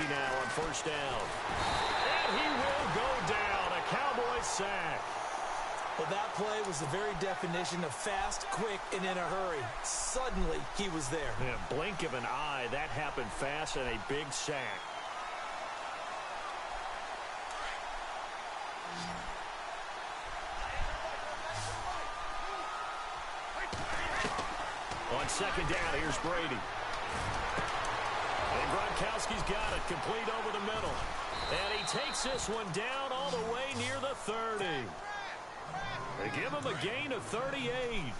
now on first down. And he will go down. A Cowboys sack. Well, that play was the very definition of fast, quick, and in a hurry. Suddenly, he was there. In a blink of an eye, that happened fast and a big sack. On second down, here's Brady. And Gronkowski's got it, complete over the middle. And he takes this one down all the way near the 30. They give him a gain of 38.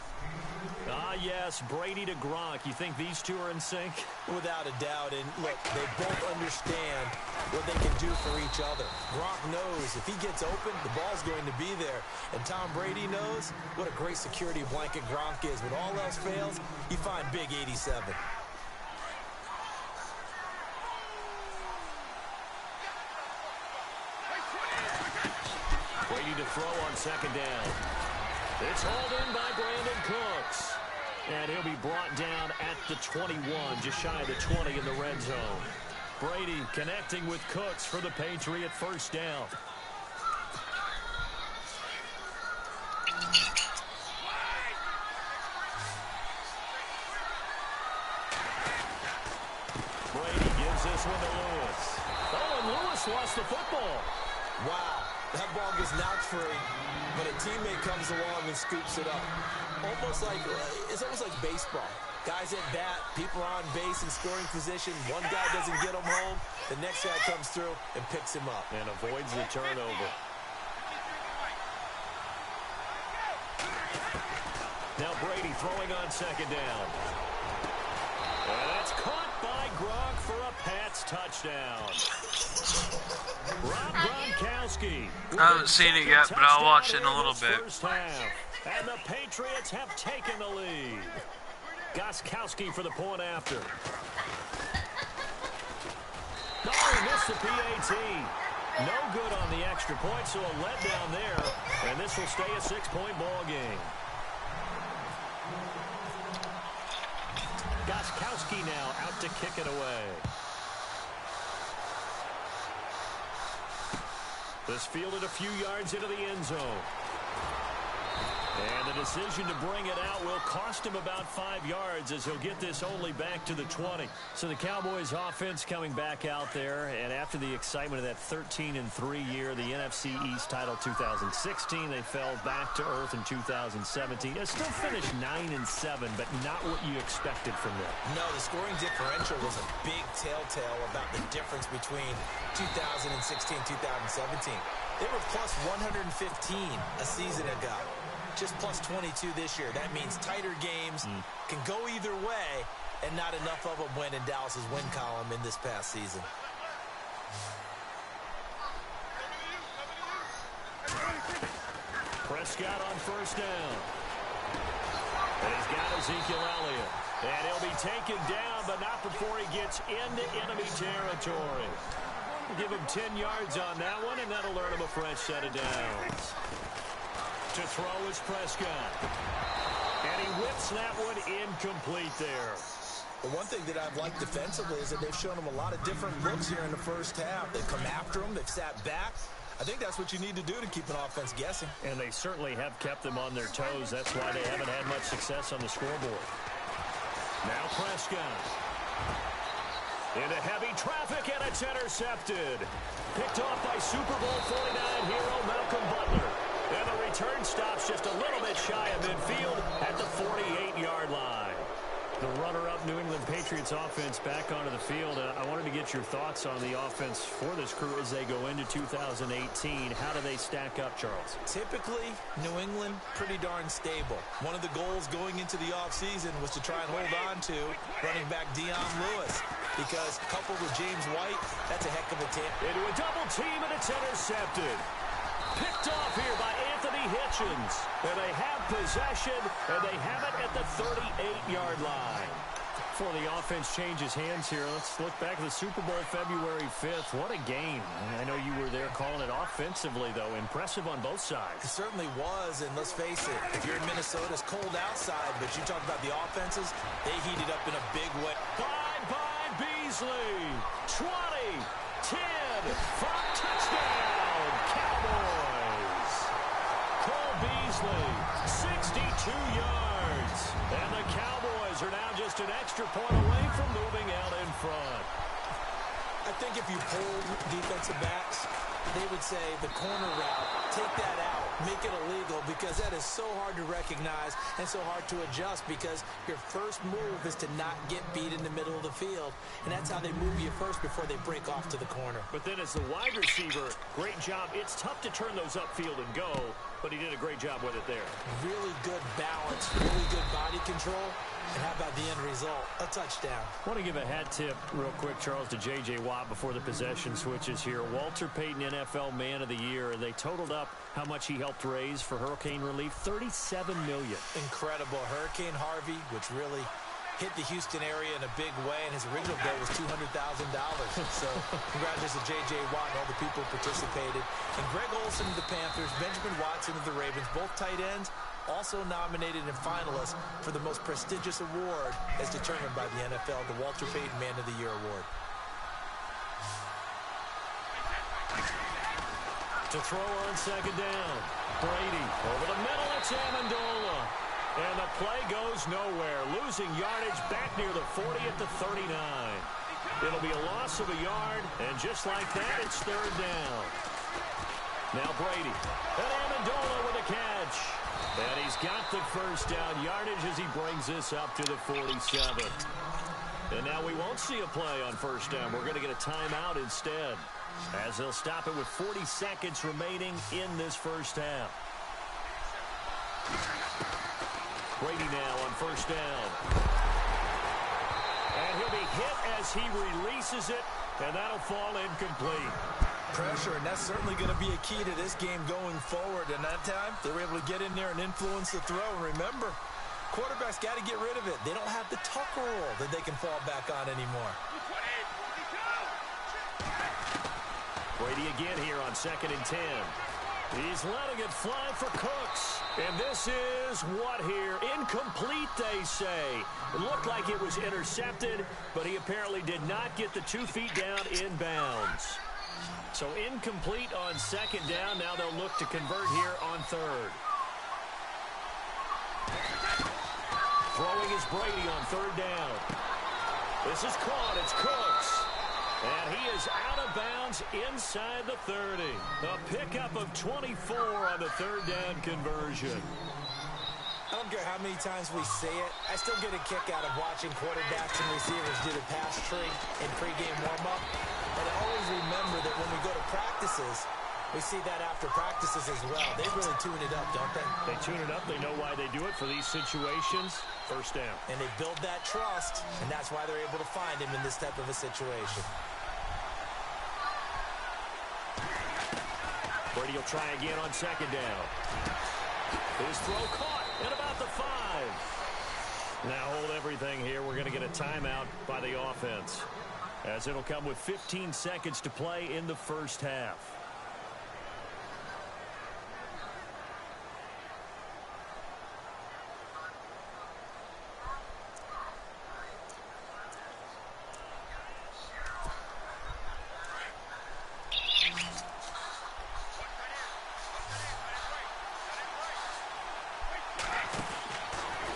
Ah, yes, Brady to Gronk. You think these two are in sync? Without a doubt. And look, they both understand what they can do for each other. Gronk knows if he gets open, the ball's going to be there. And Tom Brady knows what a great security blanket Gronk is. When all else fails, you find big 87. Brady to throw on second down. It's hauled in by Brandon Cooks. And he'll be brought down at the 21, just shy of the 20 in the red zone. Brady connecting with Cooks for the Patriot first down. Brady gives this one to Lewis. Oh, and Lewis lost the football. Wow, that ball gets knocked free, but a teammate comes along and scoops it up. It's almost like baseball. Guys at bat, people are on base in scoring position. One guy doesn't get him home. The next guy comes through and picks him up. And avoids the turnover. Now Brady throwing on second down. And that's caught by Gronk for a Pats touchdown. Rob Gronkowski. I haven't seen it yet, but I'll watch it in a little bit. And the Patriots have taken the lead. Gronkowski for the point after. Oh, he missed the PAT. No good on the extra point, so a letdown there. And this will stay a 6-point ball game. Gronkowski now out to kick it away. This fielded a few yards into the end zone. And the decision to bring it out will cost him about 5 yards as he'll get this only back to the 20. So the Cowboys offense coming back out there, and after the excitement of that 13-3 year, the NFC East title 2016, they fell back to earth in 2017. They still finished 9-7, but not what you expected from them. No, the scoring differential was a big telltale about the difference between 2016 and 2017. They were plus 115 a season ago. Just plus 22 this year. That means tighter games can go either way, and not enough of them went in Dallas's win column in this past season. Prescott on first down. And he's got Ezekiel Elliott. And he'll be taken down, but not before he gets into enemy territory. We'll give him 10 yards on that one, and that'll earn him a fresh set of downs. To throw is Prescott. And he whips that one incomplete there. The one thing that I've liked defensively is that they've shown him a lot of different looks here in the first half. They've come after him. They've sat back. I think that's what you need to do to keep an offense guessing. And they certainly have kept them on their toes. That's why they haven't had much success on the scoreboard. Now Prescott. Into heavy traffic, and it's intercepted. Picked off by Super Bowl 49 hero Malcolm Butler. And the return stops just a little bit shy of midfield at the 48-yard line. The runner-up New England Patriots offense back onto the field. I wanted to get your thoughts on the offense for this crew as they go into 2018. How do they stack up, Charles? Typically, New England, pretty darn stable. One of the goals going into the offseason was to try and hold on to running back Dion Lewis, because coupled with James White, that's a heck of a team. Into a double team, and it's intercepted. Picked off here by Anthony Hitchens. And they have possession, and they have it at the 38-yard line. Before the offense changes hands here, let's look back at the Super Bowl February 5th. What a game. I know you were there calling it offensively, though. Impressive on both sides. It certainly was, and let's face it, if you're in Minnesota, it's cold outside, but you talk about the offenses, they heated up in a big way. Bye-bye, Beasley, 20, 10, 5, touchdown, Cowboys. Cole Beasley, 62 yards. And the Cowboys are now just an extra point away from moving out in front. I think if you polled defensive backs, they would say the corner route, take that out, make it illegal, because that is so hard to recognize and so hard to adjust, because your first move is to not get beat in the middle of the field, and that's how they move you first before they break off to the corner. But then as the wide receiver, great job. It's tough to turn those upfield and go, but he did a great job with it there. Really good balance, really good body control. And how about the end result? A touchdown. I want to give a hat tip real quick, Charles, to J.J. Watt before the possession switches here. Walter Payton, NFL Man of the Year. They totaled up how much he helped raise for hurricane relief, $37 million. Incredible. Hurricane Harvey, which really hit the Houston area in a big way, and his original goal was $200,000. So congratulations to J.J. Watt and all the people who participated. And Greg Olsen of the Panthers, Benjamin Watson of the Ravens, both tight ends, also nominated and finalists for the most prestigious award as determined by the NFL, the Walter Payton Man of the Year Award. To throw on second down. Brady over the middle. It's Amendola. And the play goes nowhere. Losing yardage back near the 40 at the 39. It'll be a loss of a yard. And just like that, it's third down. Now Brady. And Amendola with a catch. And he's got the first down yardage as he brings this up to the 47. And now we won't see a play on first down. We're going to get a timeout instead, as they'll stop it with 40 seconds remaining in this first half. Brady now on first down. And he'll be hit as he releases it, and that'll fall incomplete. Pressure, and that's certainly going to be a key to this game going forward. And that time, they were able to get in there and influence the throw. And remember, quarterbacks got to get rid of it. They don't have the tuck rule that they can fall back on anymore. Brady again here on 2nd and 10. He's letting it fly for Cooks. And this is what here? Incomplete, they say. It looked like it was intercepted, but he apparently did not get the 2 feet down in bounds. So incomplete on second down. Now they'll look to convert here on third. Throwing is Brady on third down. This is caught. It's Cooks. And he is out of bounds inside the 30. A pickup of 24 on the third down conversion. I don't care how many times we say it, I still get a kick out of watching quarterbacks and receivers do the pass tree in pregame warm-up. And I always remember that when we go to practices, we see that after practices as well. They really tune it up, don't they? They tune it up. They know why they do it for these situations. First down. And they build that trust, and that's why they're able to find him in this type of a situation. Brady will try again on second down. His throw caught at about the 5. Now hold everything here. We're going to get a timeout by the offense, as it'll come with 15 seconds to play in the first half.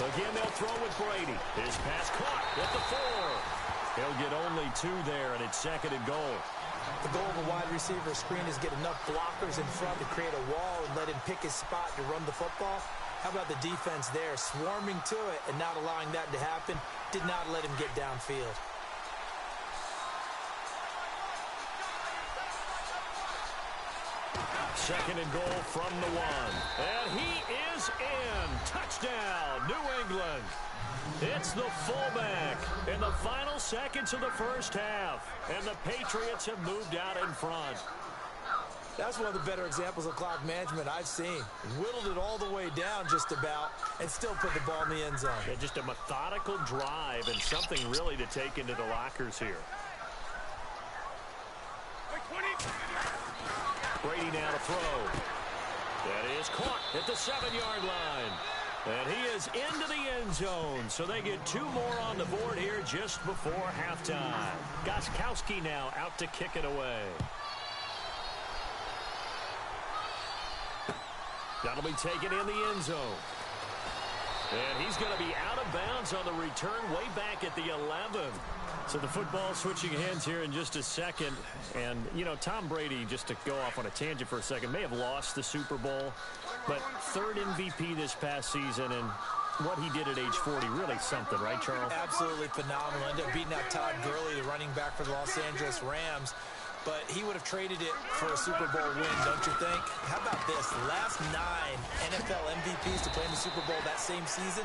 Again, they'll throw with Brady. His pass caught at the 4. He'll get only 2 there, and it's 2nd and goal. The goal of a wide receiver screen is get enough blockers in front to create a wall and let him pick his spot to run the football. How about the defense there, swarming to it and not allowing that to happen? Did not let him get downfield. Second and goal from the 1. And he is in. Touchdown, New England. It's the fullback in the final seconds of the first half. And the Patriots have moved out in front. That's one of the better examples of clock management I've seen. Whittled it all the way down just about and still put the ball in the end zone. Yeah, just a methodical drive and something really to take into the lockers here. Brady now to throw. That is caught at the 7-yard line. And he is into the end zone, so they get 2 more on the board here just before halftime. Gostkowski now out to kick it away. That'll be taken in the end zone. And he's going to be out of bounds on the return way back at the 11. So the football switching hands here in just a second. And, you know, Tom Brady, just to go off on a tangent for a second, may have lost the Super Bowl. But 3rd MVP this past season, and what he did at age 40, really something, right, Charles? Absolutely phenomenal. Ended up beating out Todd Gurley, the running back for the Los Angeles Rams. But he would have traded it for a Super Bowl win, don't you think? How about this? Last 9 NFL MVPs to play in the Super Bowl that same season,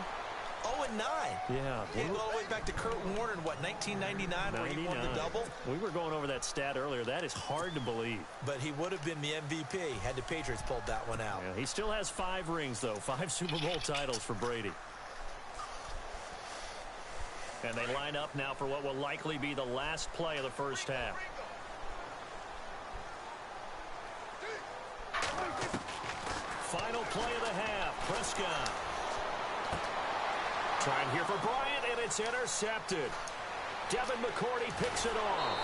0-9. Yeah. You go all the way back to Kurt Warner in, what, 1999, where he won the double? We were going over that stat earlier. That is hard to believe. But he would have been the MVP had the Patriots pulled that one out. Yeah, he still has 5 rings, though. 5 Super Bowl titles for Brady. And they line up now for what will likely be the last play of the first half. Final play of the half. Prescott. Trying here for Bryant, and it's intercepted. Devin McCourty picks it off.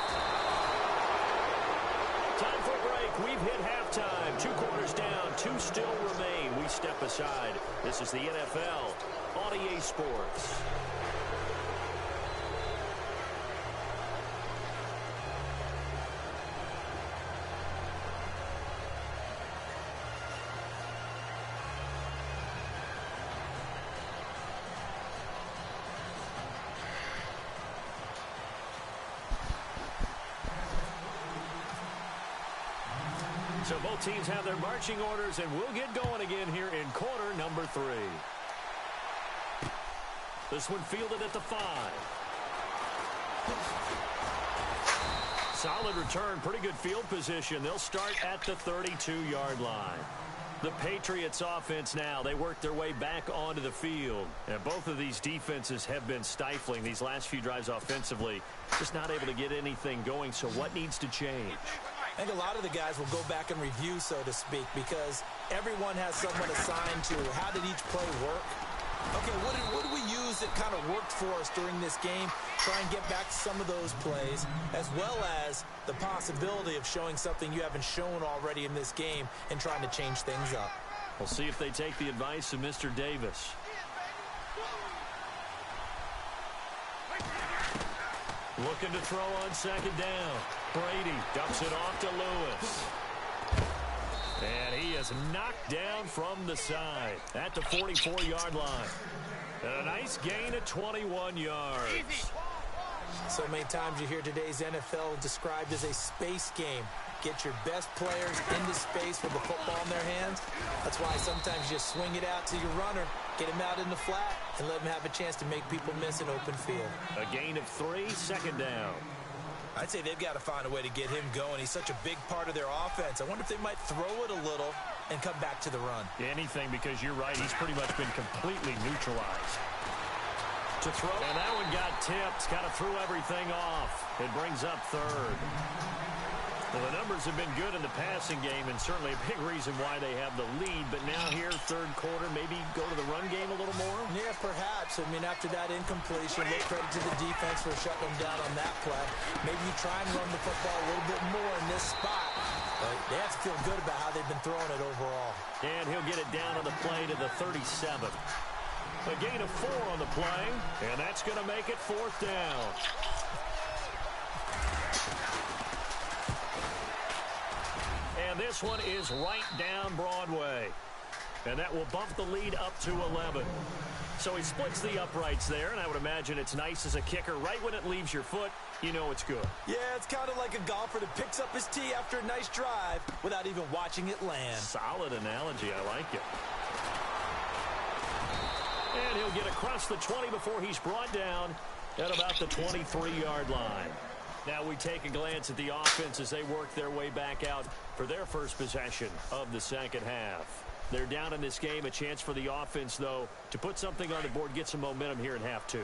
Time for break. We've hit halftime. 2 quarters down. 2 still remain. We step aside. This is the NFL on EA Sports. So both teams have their marching orders, and we'll get going again here in quarter number 3. This one fielded at the 5. Solid return, pretty good field position. They'll start at the 32-yard line. The Patriots offense now, they work their way back onto the field. And both of these defenses have been stifling these last few drives offensively. Just not able to get anything going, so what needs to change? I think a lot of the guys will go back and review, so to speak, because everyone has someone assigned to how did each play work. Okay, what did we use that kind of worked for us during this game? Try and get back to some of those plays, as well as the possibility of showing something you haven't shown already in this game and trying to change things up. We'll see if they take the advice of Mr. Davis. Looking to throw on 2nd down. Brady dumps it off to Lewis. And he is knocked down from the side at the 44-yard line. And a nice gain of 21 yards. So many times you hear today's NFL described as a space game. Get your best players into space with the football in their hands. That's why sometimes you just swing it out to your runner, get him out in the flat, and let him have a chance to make people miss an open field. A gain of 3, 2nd down. I'd say they've got to find a way to get him going. He's such a big part of their offense. I wonder if they might throw it a little and come back to the run. Anything, because you're right. He's pretty much been completely neutralized. To throw, and that one got tipped. Kind of threw everything off. It brings up 3rd. Well, the numbers have been good in the passing game, and certainly a big reason why they have the lead. But now here, 3rd quarter, maybe go to the run game a little more? Yeah, perhaps. I mean, after that incompletion, give credit to the defense for shutting them down on that play. Maybe you try and run the football a little bit more in this spot. But they have to feel good about how they've been throwing it overall. And he'll get it down on the play to the 37. A gain of 4 on the play, and that's going to make it 4th down. And this one is right down Broadway. And that will bump the lead up to 11. So he splits the uprights there, and I would imagine it's nice as a kicker. Right when it leaves your foot, you know it's good. Yeah, it's kind of like a golfer that picks up his tee after a nice drive without even watching it land. Solid analogy. I like it. And he'll get across the 20 before he's brought down at about the 23-yard line. Now we take a glance at the offense as they work their way back out for their first possession of the 2nd half. They're down in this game. A chance for the offense, though, to put something on the board, get some momentum here in half 2.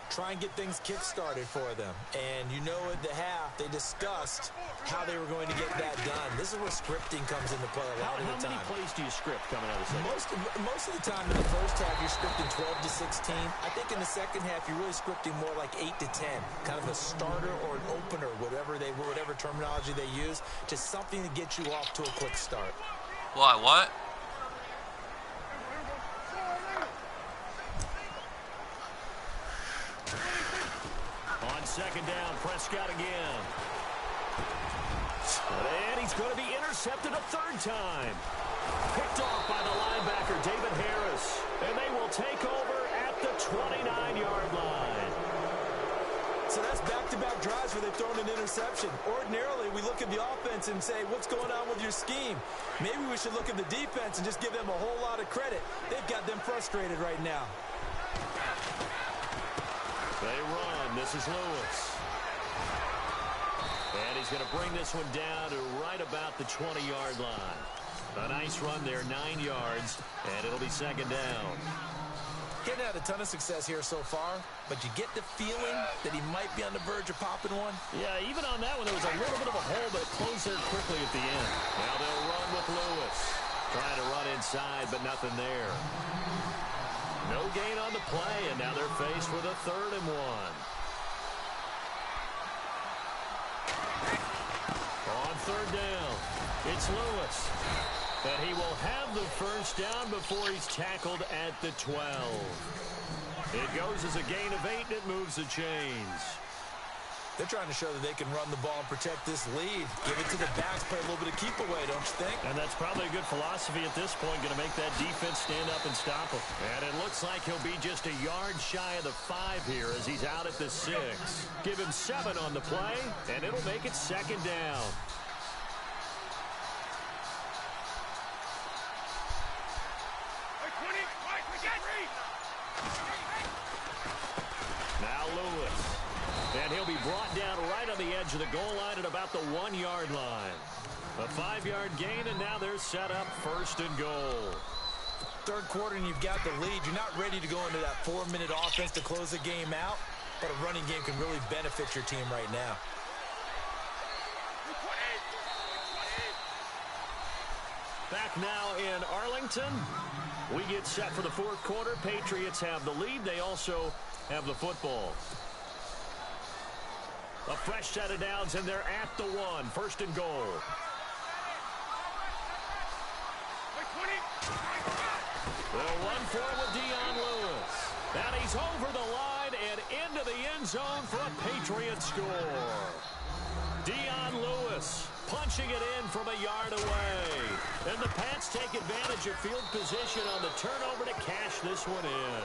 try and get things kick-started for them. And you know at the half, they discussed how they were going to get that done. This is where scripting comes into play a lot of the time. How many plays do you script coming out of the second? Most of the time in the first half, you're scripting 12 to 16. I think in the second half, you're really scripting more like 8 to 10, kind of a starter or an opener, whatever terminology they use, just something to get you off to a quick start. Why, what? On second down, Prescott again. And he's going to be intercepted a third time. Picked off by the linebacker, David Harris. And they will take over at the 29-yard line. So that's back-to-back drives where they've thrown an interception. Ordinarily, we look at the offense and say, what's going on with your scheme? Maybe we should look at the defense and just give them a whole lot of credit. They've got them frustrated right now. They run. This is Lewis. And he's going to bring this one down to right about the 20-yard line. A nice run there, 9 yards, and it'll be second down. Getting had a ton of success here so far, but you get the feeling that he might be on the verge of popping one. Yeah, even on that one, there was a little bit of a hole, but it closed there quickly at the end. Now they'll run with Lewis. Trying to run inside, but nothing there. No gain on the play, and now they're faced with a 3rd and 1. On 3rd down, it's Lewis. And he will have the first down before he's tackled at the 12. It goes as a gain of 8, and it moves the chains. They're trying to show that they can run the ball and protect this lead. Give it to the backs, play a little bit of keep away, don't you think? And that's probably a good philosophy at this point, going to make that defense stand up and stop him. And it looks like he'll be just a yard shy of the 5 here as he's out at the 6. Give him 7 on the play, and it'll make it second down. Now Lewis. And he'll be brought down right on the edge of the goal line at about the 1-yard line. A 5-yard gain, and now they're set up 1st and goal. Third quarter, and you've got the lead. You're not ready to go into that 4-minute offense to close the game out, but a running game can really benefit your team right now. Back now in Arlington. We get set for the 4th quarter. Patriots have the lead. They also have the football. A fresh set of downs, and they're at the 1. 1st and goal. They'll run forward with Dion Lewis. And he's over the line and into the end zone for a Patriot score. Dion Lewis punching it in from a yard away. And the Pats take advantage of field position on the turnover to cash this one in.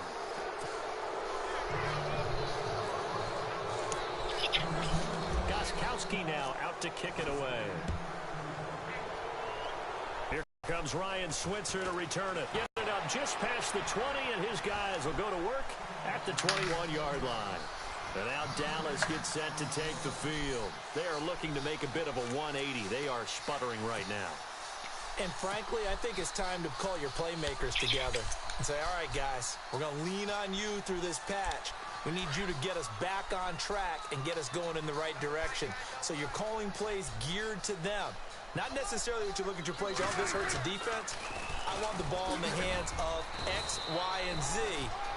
Goskowski now out to kick it away. Here comes Ryan Switzer to return it. Get it up just past the 20, and his guys will go to work at the 21-yard line. And now Dallas gets set to take the field. They are looking to make a bit of a 180. They are sputtering right now. And frankly, I think it's time to call your playmakers together and say, all right, guys, we're going to lean on you through this patch. We need you to get us back on track and get us going in the right direction. So you're calling plays geared to them. Not necessarily that you look at your plays, oh, this hurts the defense. I want the ball in the hands of X, Y, and Z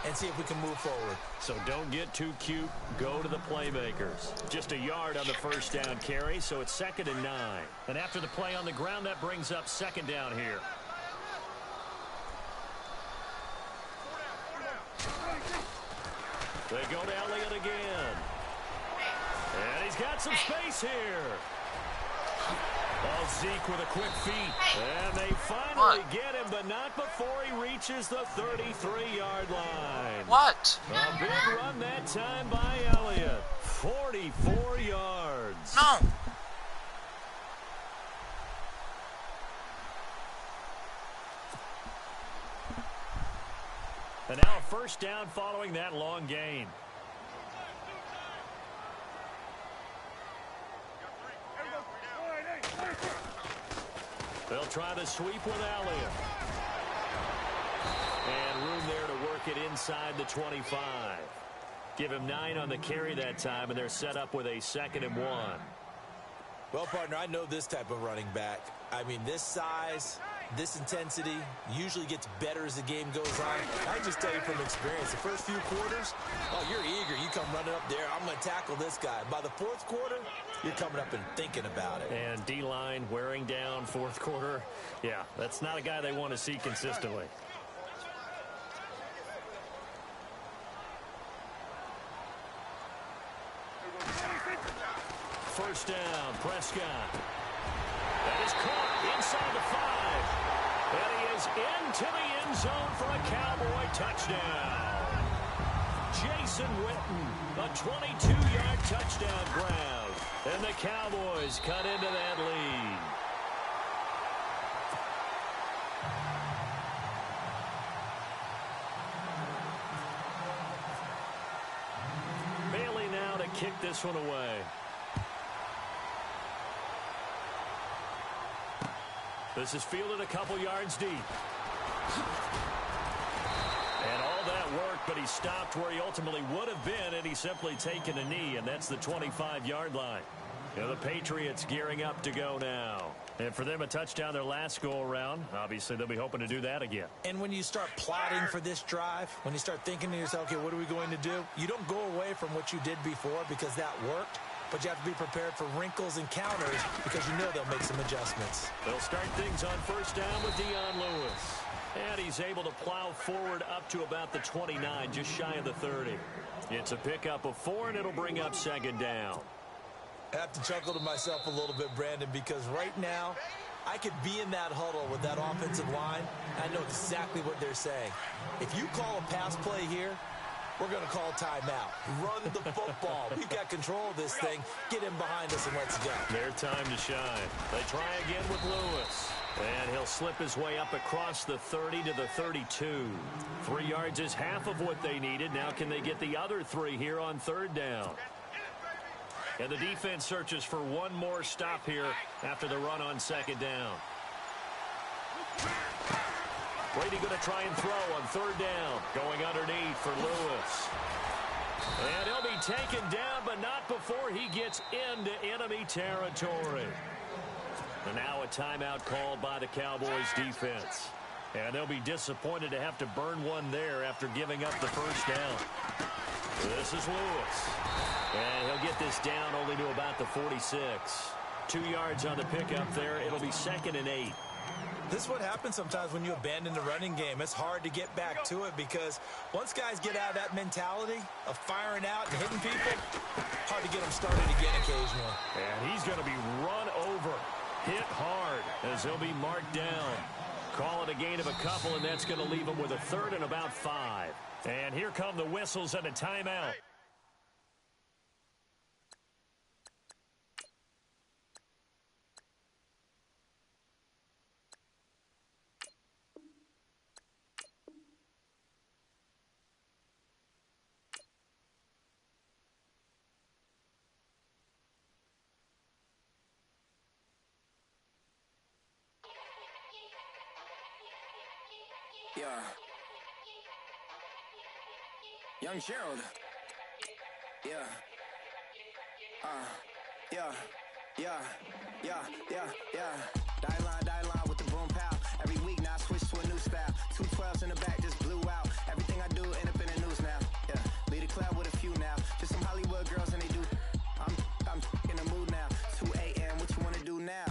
and see if we can move forward. So don't get too cute. Go to the playmakers. Just a yard on the first down carry, so it's 2nd and 9. And after the play on the ground, that brings up 2nd down here. They go to Elliott again. And he's got some space here. Oh, Zeke with a quick feet. And they finally get him, but not before he reaches the 33-yard line. What? A big run that time by Elliott. 44 yards. No. And now a first down following that long gain. They'll try the sweep with Elliott. And room there to work it inside the 25. Give him 9 on the carry that time, and they're set up with a 2nd and 1. Well, partner, I know this type of running back. I mean, this size, this intensity usually gets better as the game goes on. I can just tell you from experience, the first few quarters, oh, you're eager. You come running up there, I'm going to tackle this guy. By the 4th quarter, you're coming up and thinking about it. And D-line wearing down 4th quarter. Yeah, that's not a guy they want to see consistently. First down, Prescott. That is caught inside the 5. And he is into the end zone for a Cowboy touchdown. Jason Witten, a 22-yard touchdown grab. And the Cowboys cut into that lead. Bailey now to kick this one away. This is fielded a couple yards deep. And all that work, but he stopped where he ultimately would have been, and he's simply taken a knee, and that's the 25-yard line. You know, the Patriots gearing up to go now. And for them, a touchdown their last go-around. Obviously, they'll be hoping to do that again. And when you start plotting for this drive, when you start thinking to yourself, okay, what are we going to do? You don't go away from what you did before because that worked. But you have to be prepared for wrinkles and counters because you know they'll make some adjustments. They'll start things on first down with Dion Lewis. And he's able to plow forward up to about the 29, just shy of the 30. It's a pickup of 4, and it'll bring up 2nd down. I have to chuckle to myself a little bit, Brandon, because right now I could be in that huddle with that offensive line. I know exactly what they're saying. If you call a pass play here, we're going to call timeout. Run the football. We've got control of this thing. Get him behind us and let's go. Their time to shine. They try again with Lewis. And he'll slip his way up across the 30 to the 32. 3 yards is half of what they needed. Now can they get the other 3 here on 3rd down? And the defense searches for one more stop here after the run on 2nd down. Brady going to try and throw on 3rd down. Going underneath for Lewis. And he'll be taken down, but not before he gets into enemy territory. And now a timeout called by the Cowboys defense. And they'll be disappointed to have to burn one there after giving up the first down. This is Lewis. And he'll get this down only to about the 46. 2 yards on the pickup there. It'll be 2nd and 8. This is what happens sometimes when you abandon the running game. It's hard to get back to it because once guys get out of that mentality of firing out and hitting people, hard to get them started again occasionally. And he's going to be run over, hit hard as he'll be marked down. Call it a gain of a couple, and that's going to leave him with a 3rd and about 5. And here come the whistles and a timeout. Yeah. Young Gerald. Yeah. Die line with the boom pow. Every week now I switch to a new style. 212s in the back just blew out. Everything I do end up in the news now. Yeah. Lead a club with a few now. Just some Hollywood girls and they do. I'm in the mood now. 2 a.m. What you wanna do now?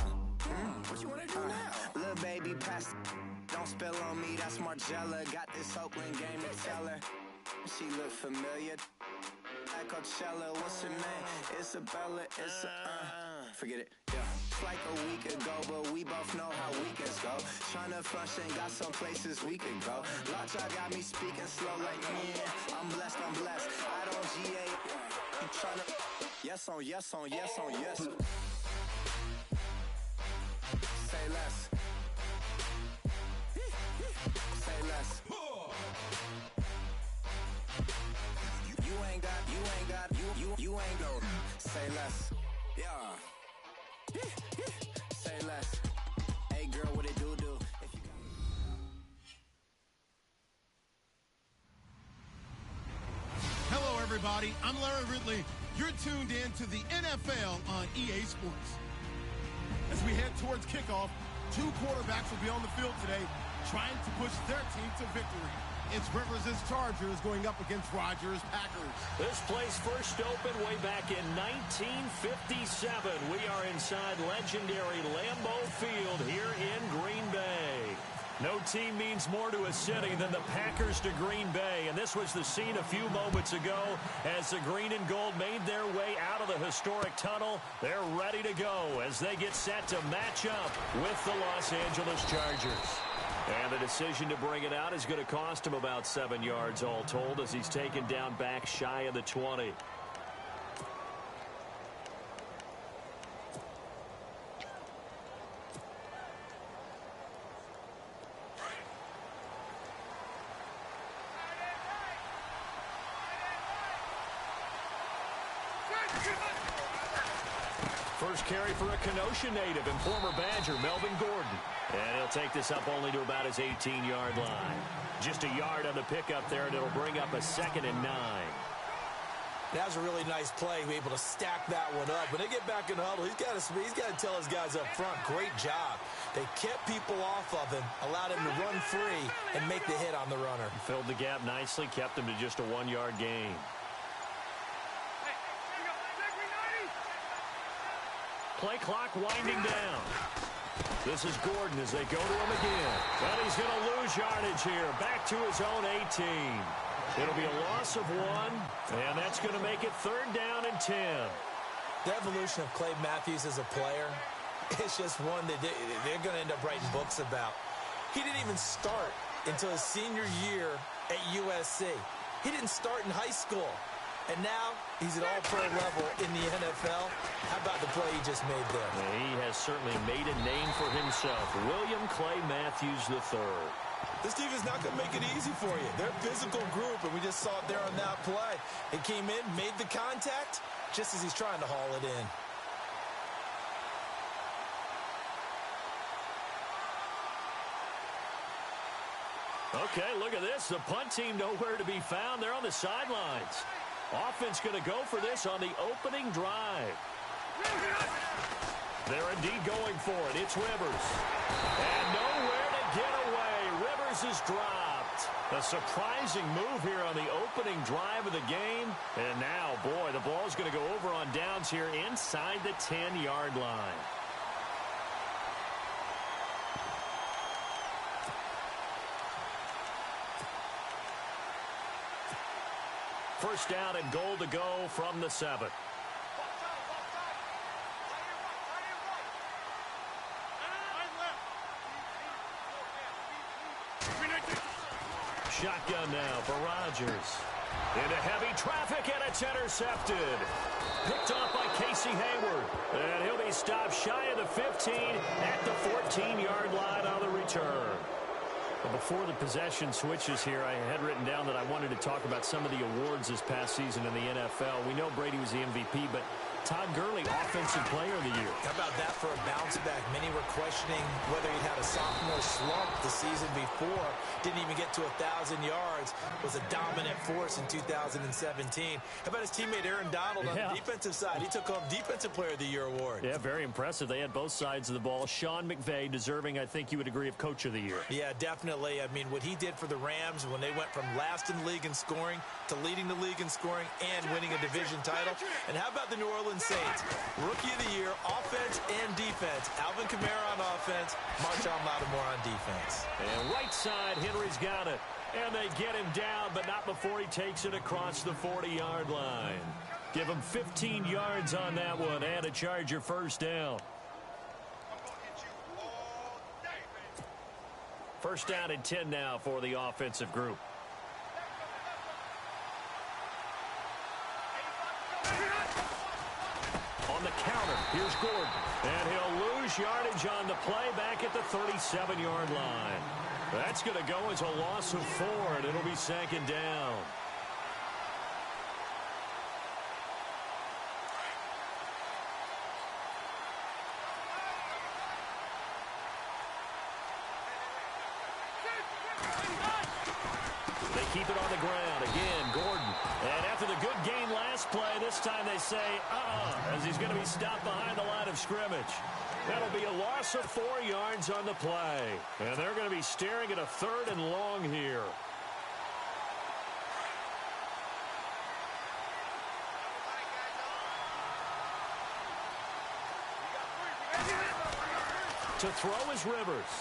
What you wanna do now? Little baby pass. Don't spill on me, that's Margella. Got this Oakland game to tell her. She look familiar. Like Coachella, what's her name? Isabella, forget it, yeah. It's like a week ago, but we both know how weekends go. Tryna function, got some places we could go. Lockjaw got me speaking slow like, yeah, I'm blessed. I don't GA. You tryna, yes on yes. Say less. Say less. You ain't got, say less. Yeah. Say less. Hey girl, what it do? If you Hello, everybody. everybody. I'm Larry Ridley. You're tuned in to the NFL on EA Sports. As we head towards kickoff, two quarterbacks will be on the field today trying to push their team to victory. It's Rivers' Chargers going up against Rodgers' Packers. This place first opened way back in 1957. We are inside legendary Lambeau Field here in Green Bay. No team means more to a city than the Packers to Green Bay, and this was the scene a few moments ago as the green and gold made their way out of the historic tunnel. They're ready to go as they get set to match up with the Los Angeles Chargers. And the decision to bring it out is going to cost him about 7 yards all told as he's taken down back shy of the 20. First carry for a Kenosha native and former Badger, Melvin Gordon. And he'll take this up only to about his 18-yard line. Just a yard on the pickup there, and it'll bring up a 2nd and 9. That was a really nice play. He was able to stack that one up. When they get back in the huddle, he's got to tell his guys up front, great job. They kept people off of him, allowed him to run free, and make the hit on the runner. Filled the gap nicely, kept him to just a 1-yard gain. Play clock winding down. This is Gordon as they go to him again. But he's going to lose yardage here. Back to his own 18. It'll be a loss of 1, and that's going to make it 3rd down and 10. The evolution of Clay Matthews as a player, it's just one that they're going to end up writing books about. He didn't even start until his senior year at USC. He didn't start in high school. And now he's at all-pro level in the NFL. How about the play he just made there? Yeah, he has certainly made a name for himself. William Clay Matthews III. This team is not going to make it easy for you. They're a physical group, and we just saw it there on that play. He came in, made the contact, just as he's trying to haul it in. Okay, look at this. The punt team nowhere to be found. They're on the sidelines. Offense going to go for this on the opening drive. They're indeed going for it. It's Rivers. And nowhere to get away. Rivers is dropped. A surprising move here on the opening drive of the game. And now, boy, the ball's going to go over on downs here inside the 10-yard line. First down and goal to go from the 7. Shotgun now for Rodgers. Into heavy traffic, and it's intercepted. Picked off by Casey Hayward. And he'll be stopped shy of the 15 at the 14-yard line on the return. Before the possession switches here, I had written down that I wanted to talk about some of the awards this past season in the NFL. We know Brady was the MVP, but Todd Gurley, Offensive Player of the Year. How about that for a bounce back? Many were questioning whether he'd had a sophomore slump the season before. Didn't even get to 1,000 yards. Was a dominant force in 2017. How about his teammate Aaron Donald on the defensive side? He took home Defensive Player of the Year award. Yeah, very impressive. They had both sides of the ball. Sean McVay deserving, I think you would agree, of Coach of the Year. Yeah, definitely. I mean, what he did for the Rams when they went from last in the league in scoring to leading the league in scoring and winning a division title. And how about the New Orleans Saints? Rookie of the Year, offense and defense. Alvin Kamara on offense, Marshawn Lattimore on defense. And right side, Henry's got it. And they get him down, but not before he takes it across the 40-yard line. Give him 15 yards on that one and a Charger first down. First down and 10 now for the offensive group. On the counter, here's Gordon. And he'll lose yardage on the play back at the 37-yard line. That's going to go as a loss of 4, and it'll be 2nd down. They keep it on the ground. Again, Gordon. And after the good game play. This time they say, as he's going to be stopped behind the line of scrimmage. That'll be a loss of 4 yards on the play. And they're going to be staring at a 3rd and long here. To throw is Rivers.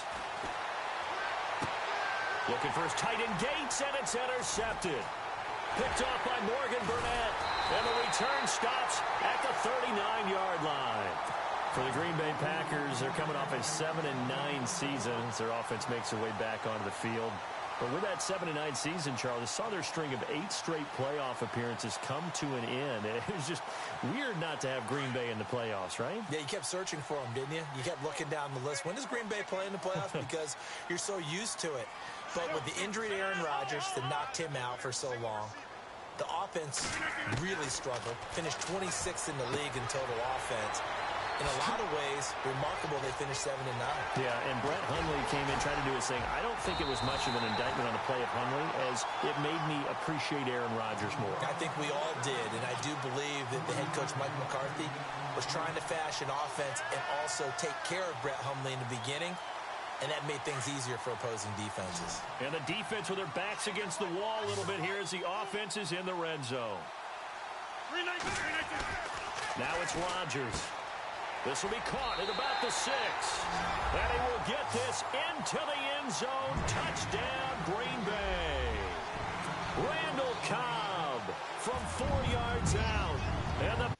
Looking for his tight end Gates, and it's intercepted. Picked off by Morgan Burnett. And the return stops at the 39-yard line. For the Green Bay Packers, they're coming off a 7-9 season as their offense makes their way back onto the field. But with that 7-9 season, Charles, saw their string of 8 straight playoff appearances come to an end. It was just weird not to have Green Bay in the playoffs, right? Yeah, you kept searching for them, didn't you? You kept looking down the list. When does Green Bay play in the playoffs? Because you're so used to it. But with the injury to Aaron Rodgers that knocked him out for so long, the offense really struggled. Finished 26th in the league in total offense. In a lot of ways, remarkable they finished 7-9. Yeah, and Brett Hundley came in trying to do his thing. I don't think it was much of an indictment on the play of Hundley, as it made me appreciate Aaron Rodgers more. I think we all did, and I do believe that the head coach, Mike McCarthy, was trying to fashion offense and also take care of Brett Hundley in the beginning, and that made things easier for opposing defenses. And the defense with their backs against the wall a little bit here as the offense is in the red zone. Now it's Rodgers. This will be caught at about the 6. And he will get this into the end zone. Touchdown, Green Bay. Randall Cobb from 4 yards out. And the